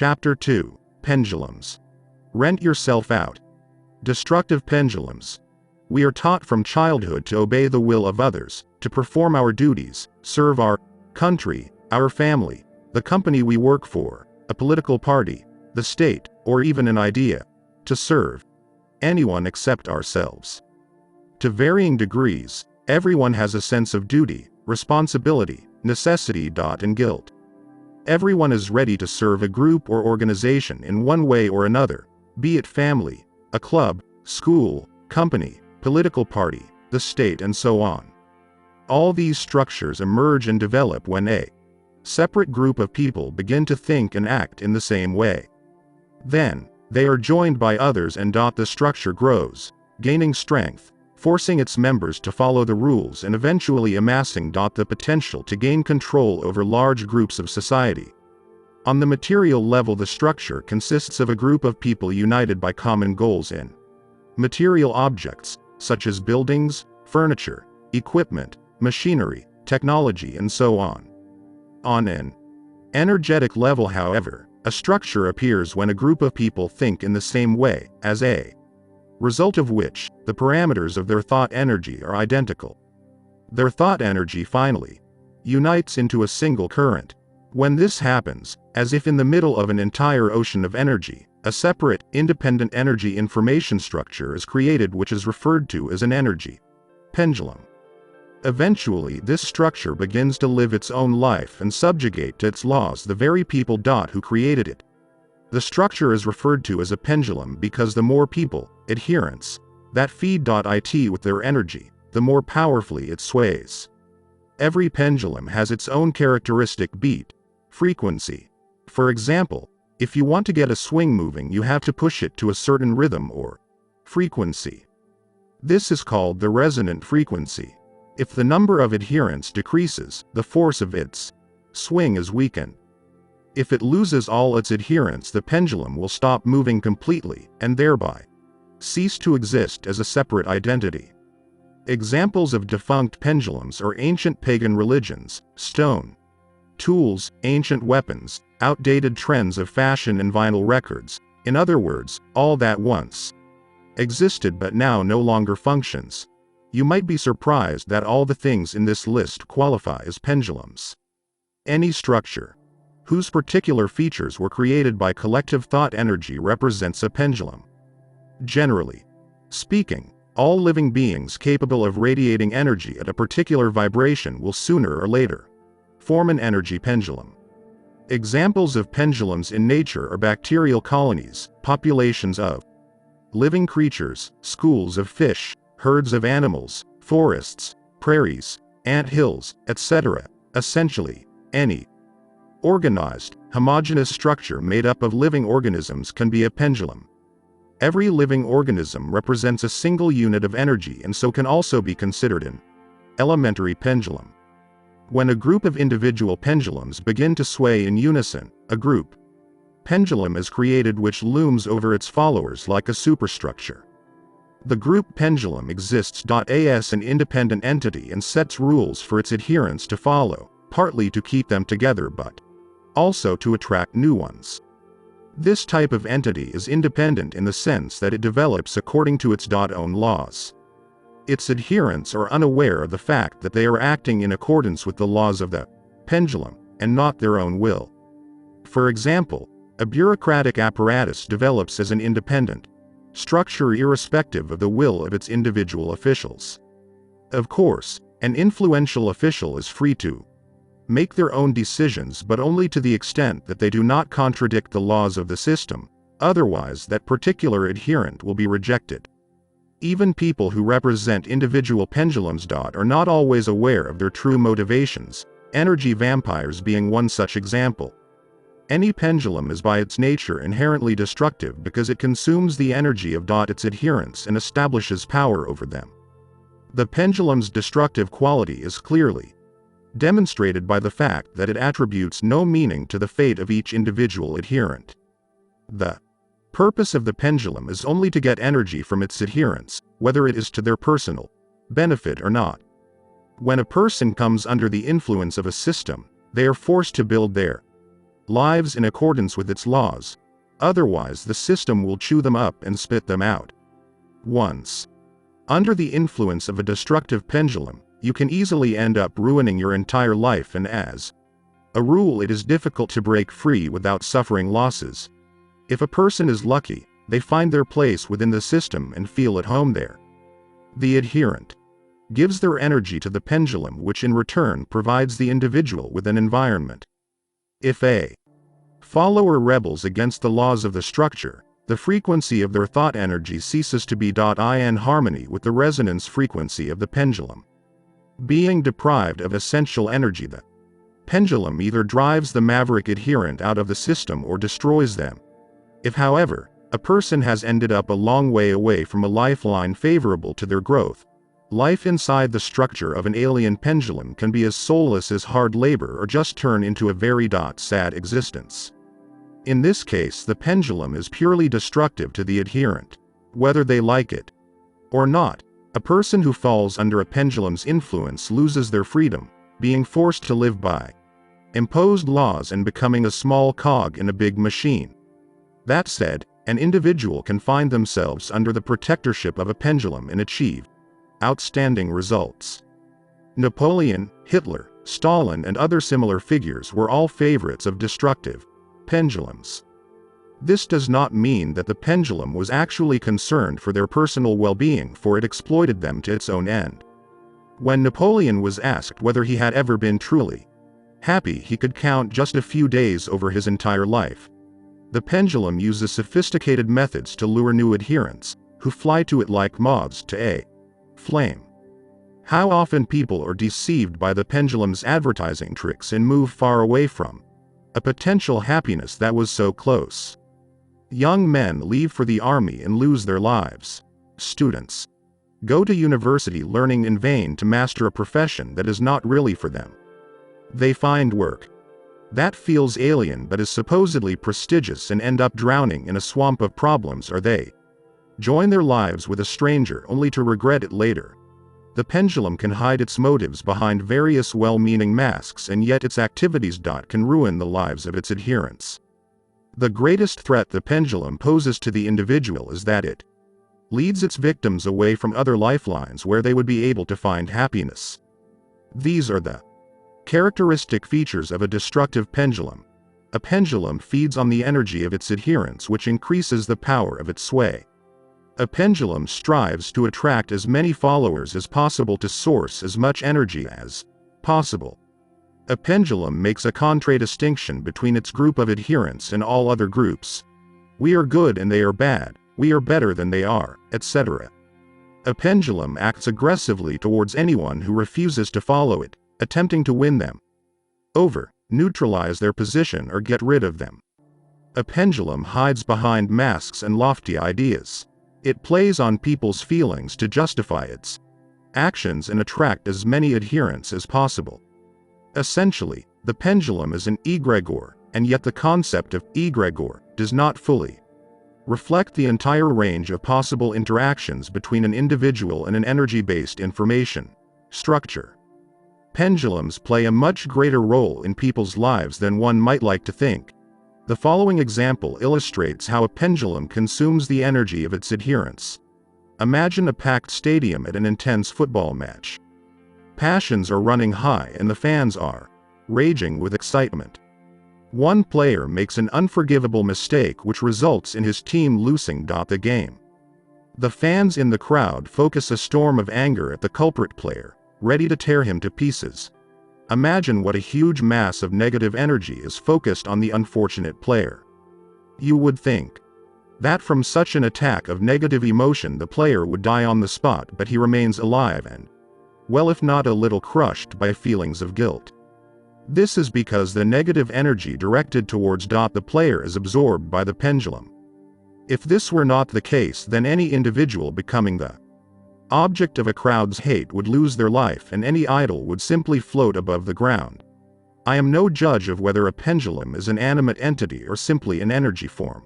Chapter 2, Pendulums. Rent yourself out. Destructive pendulums. We are taught from childhood to obey the will of others, to perform our duties, serve our country, our family, the company we work for, a political party, the state, or even an idea, to serve anyone except ourselves. To varying degrees, everyone has a sense of duty, responsibility, necessity, and guilt. Everyone is ready to serve a group or organization in one way or another, be it family, a club, school, company, political party, the state, and so on. All these structures emerge and develop when a separate group of people begin to think and act in the same way. Then, they are joined by others and the structure grows, gaining strength, forcing its members to follow the rules and eventually amassing the potential to gain control over large groups of society. On the material level, the structure consists of a group of people united by common goals in material objects, such as buildings, furniture, equipment, machinery, technology, and so on. On an energetic level, however, a structure appears when a group of people think in the same way, as a result of which, the parameters of their thought energy are identical. Their thought energy finally unites into a single current. When this happens, as if in the middle of an entire ocean of energy, a separate, independent energy information structure is created, which is referred to as an energy pendulum. Eventually, this structure begins to live its own life and subjugate to its laws the very people who created it. The structure is referred to as a pendulum because the more people, adherents, that feed it with their energy, the more powerfully it sways. Every pendulum has its own characteristic beat, frequency. For example, if you want to get a swing moving, you have to push it to a certain rhythm or frequency. This is called the resonant frequency. If the number of adherents decreases, the force of its swing is weakened. If it loses all its adherents, the pendulum will stop moving completely, and thereby cease to exist as a separate identity. Examples of defunct pendulums are ancient pagan religions, stone tools, ancient weapons, outdated trends of fashion, and vinyl records. In other words, all that once existed but now no longer functions. You might be surprised that all the things in this list qualify as pendulums. Any structure whose particular features were created by collective thought energy represents a pendulum. Generally speaking, all living beings capable of radiating energy at a particular vibration will sooner or later form an energy pendulum. Examples of pendulums in nature are bacterial colonies, populations of living creatures, schools of fish, herds of animals, forests, prairies, ant hills, etc. Essentially, any organized, homogeneous structure made up of living organisms can be a pendulum. Every living organism represents a single unit of energy and so can also be considered an elementary pendulum. When a group of individual pendulums begin to sway in unison, a group pendulum is created which looms over its followers like a superstructure. The group pendulum exists as an independent entity and sets rules for its adherents to follow, partly to keep them together but also to attract new ones. This type of entity is independent in the sense that it develops according to its own laws. Its adherents are unaware of the fact that they are acting in accordance with the laws of the pendulum, and not their own will. For example, a bureaucratic apparatus develops as an independent structure irrespective of the will of its individual officials. Of course, an influential official is free to make their own decisions, but only to the extent that they do not contradict the laws of the system, otherwise that particular adherent will be rejected. Even people who represent individual pendulums are not always aware of their true motivations, energy vampires being one such example. Any pendulum is by its nature inherently destructive because it consumes the energy of its adherents and establishes power over them. The pendulum's destructive quality is clearly demonstrated by the fact that it attributes no meaning to the fate of each individual adherent. The purpose of the pendulum is only to get energy from its adherents, whether it is to their personal benefit or not. When a person comes under the influence of a system, they are forced to build their lives in accordance with its laws. Otherwise, the system will chew them up and spit them out. Once under the influence of a destructive pendulum, you can easily end up ruining your entire life, and as a rule, it is difficult to break free without suffering losses. If a person is lucky, they find their place within the system and feel at home there. The adherent gives their energy to the pendulum, which in return provides the individual with an environment. If a follower rebels against the laws of the structure, the frequency of their thought energy ceases to be in harmony with the resonance frequency of the pendulum. Being deprived of essential energy, the pendulum either drives the maverick adherent out of the system or destroys them. If, however, a person has ended up a long way away from a lifeline favorable to their growth, life inside the structure of an alien pendulum can be as soulless as hard labor or just turn into a very sad existence. In this case, the pendulum is purely destructive to the adherent, whether they like it or not. A person who falls under a pendulum's influence loses their freedom, being forced to live by imposed laws and becoming a small cog in a big machine. That said, an individual can find themselves under the protectorship of a pendulum and achieve outstanding results. Napoleon, Hitler, Stalin, and other similar figures were all favorites of destructive pendulums. This does not mean that the pendulum was actually concerned for their personal well-being, for it exploited them to its own end. When Napoleon was asked whether he had ever been truly happy, he could count just a few days over his entire life. The pendulum uses sophisticated methods to lure new adherents, who fly to it like moths to a flame. How often people are deceived by the pendulum's advertising tricks and move far away from a potential happiness that was so close. Young men leave for the army and lose their lives. Students go to university learning in vain to master a profession that is not really for them. They find work that feels alien but is supposedly prestigious and end up drowning in a swamp of problems, or they join their lives with a stranger only to regret it later. The pendulum can hide its motives behind various well-meaning masks, and yet its activities can ruin the lives of its adherents. The greatest threat the pendulum poses to the individual is that it leads its victims away from other lifelines where they would be able to find happiness. These are the characteristic features of a destructive pendulum. A pendulum feeds on the energy of its adherents, which increases the power of its sway. A pendulum strives to attract as many followers as possible to source as much energy as possible. A pendulum makes a contradistinction between its group of adherents and all other groups. We are good and they are bad, we are better than they are, etc. A pendulum acts aggressively towards anyone who refuses to follow it, attempting to win them over, neutralize their position, or get rid of them. A pendulum hides behind masks and lofty ideas. It plays on people's feelings to justify its actions and attract as many adherents as possible. Essentially, the pendulum is an egregore, and yet the concept of egregore does not fully reflect the entire range of possible interactions between an individual and an energy-based information structure. Pendulums play a much greater role in people's lives than one might like to think. The following example illustrates how a pendulum consumes the energy of its adherents. Imagine a packed stadium at an intense football match. Passions are running high and the fans are raging with excitement. One player makes an unforgivable mistake which results in his team losing the game. The fans in the crowd focus a storm of anger at the culprit player, ready to tear him to pieces. Imagine what a huge mass of negative energy is focused on the unfortunate player. You would think that from such an attack of negative emotion the player would die on the spot, but he remains alive and, well, if not a little crushed by feelings of guilt. This is because the negative energy directed towards the player is absorbed by the pendulum. If this were not the case, then any individual becoming the object of a crowd's hate would lose their life and any idol would simply float above the ground. I am no judge of whether a pendulum is an animate entity or simply an energy form.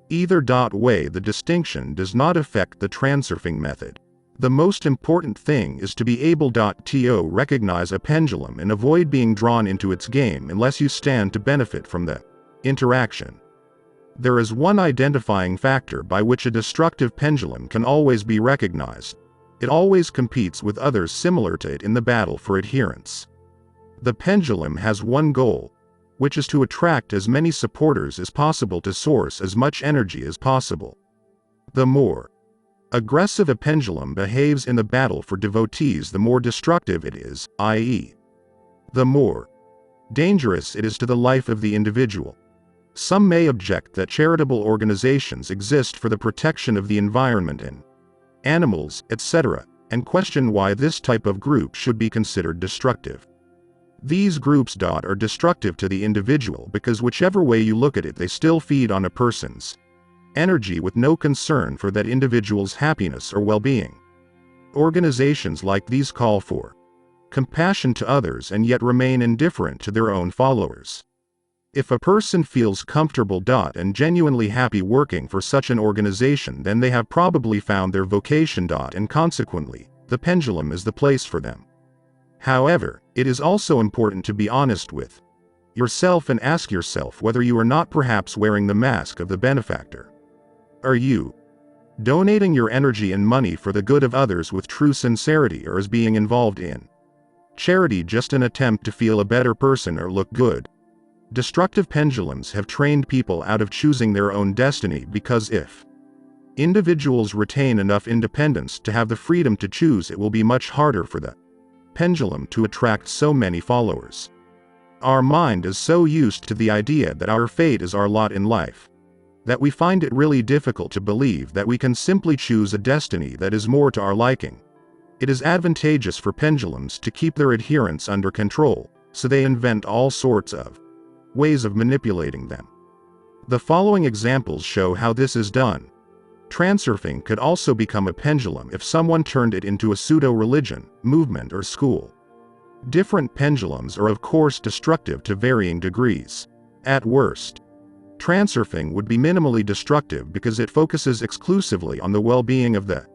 Either way, the distinction does not affect the transurfing method. The most important thing is to be able to recognize a pendulum and avoid being drawn into its game unless you stand to benefit from the Interaction. There is one identifying factor by which a destructive pendulum can always be recognized. It always competes with others similar to it in the battle for adherence. The pendulum has one goal, which is to attract as many supporters as possible to source as much energy as possible. The more aggressive a pendulum behaves in the battle for devotees, the more destructive it is, i.e., the more dangerous it is to the life of the individual. Some may object that charitable organizations exist for the protection of the environment and animals, etc., and question why this type of group should be considered destructive. These groups are destructive to the individual because whichever way you look at it, they still feed on a person's energy with no concern for that individual's happiness or well-being. Organizations like these call for compassion to others and yet remain indifferent to their own followers. If a person feels comfortable and genuinely happy working for such an organization, then they have probably found their vocation and consequently, the pendulum is the place for them. However, it is also important to be honest with yourself and ask yourself whether you are not perhaps wearing the mask of the benefactor. Are you donating your energy and money for the good of others with true sincerity, or is being involved in charity just an attempt to feel a better person or look good? Destructive pendulums have trained people out of choosing their own destiny because if individuals retain enough independence to have the freedom to choose, it will be much harder for the pendulum to attract so many followers. Our mind is so used to the idea that our fate is our lot in life that we find it really difficult to believe that we can simply choose a destiny that is more to our liking. It is advantageous for pendulums to keep their adherents under control, so they invent all sorts of ways of manipulating them. The following examples show how this is done. Transurfing could also become a pendulum if someone turned it into a pseudo-religion, movement, or school. Different pendulums are of course destructive to varying degrees. At worst, transurfing would be minimally destructive because it focuses exclusively on the well-being of the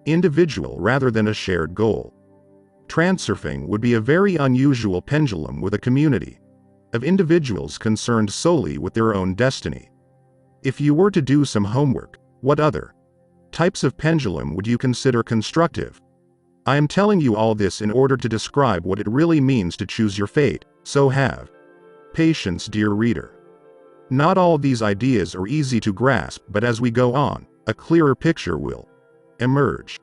individual rather than a shared goal. Transurfing would be a very unusual pendulum with a community of individuals concerned solely with their own destiny. If you were to do some homework, what other types of pendulum would you consider constructive? I am telling you all this in order to describe what it really means to choose your fate, so have patience, dear reader. Not all these ideas are easy to grasp, but as we go on, a clearer picture will emerge.